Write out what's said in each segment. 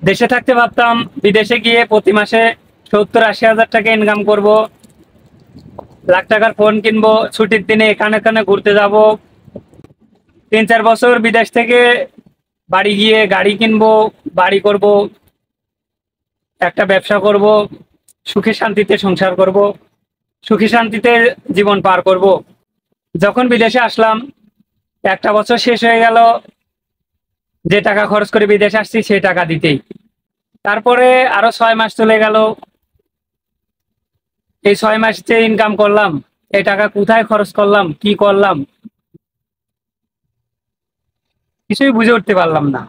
দেশে থাকতে ভাবতাম বিদেশে গিয়ে প্রতি মাসে 70-80 হাজার টাকা ইনকাম করব, লাখ টাকার ফোন কিনবো, ছুটির দিনে এখানে এখানে ঘুরতে যাব, 3-4 বছর বিদেশ থেকে বাড়ি গিয়ে গাড়ি কিনবো, বাড়ি করব, একটা ব্যবসা করব, সুখে শান্তিতে সংসার করব, সুখে শান্তিতে জীবন পার করব। যখন বিদেশে আসলাম, একটা বছর শেষ হয়ে গেল, যে টাকা খরচ করে বিদেশে আসছি সেই টাকা দিতেই। তারপরে আরো 6 মাস চলে গেল। এই 6 মাস যে ইনকাম করলাম, এই টাকা কোথায় খরচ করলাম, কি করলাম, কিছুই বুঝে উঠতে পারলাম না।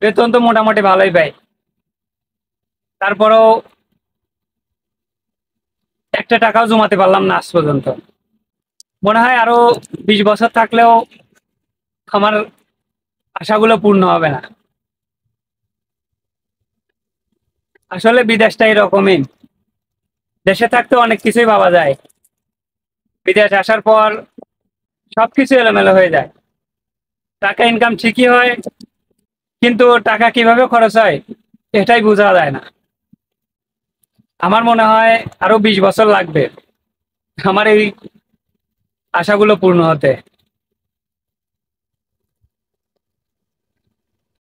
বেতন তো মোটামুটি ভালোই পাই, তারপরেও একটা টাকাও জমাতে পারলাম না আজ পর্যন্ত। মনে হয় আরো 20 বছর থাকলেও আমার আশাগুলো পূর্ণ হবে না। আসলে বিদেশটা এরকমই, দেশে থাকতে অনেক কিছুই ভাবা যায়, বিদেশ আসার পর সবকিছু এলোমেলো হয়ে যায়। টাকা ইনকাম ঠিকই হয়, কিন্তু টাকা কিভাবে খরচ হয় এটাই বোঝা যায় না। আমার মনে হয় আরো 20 বছর লাগবে আমার এই আশাগুলো পূর্ণ হতে।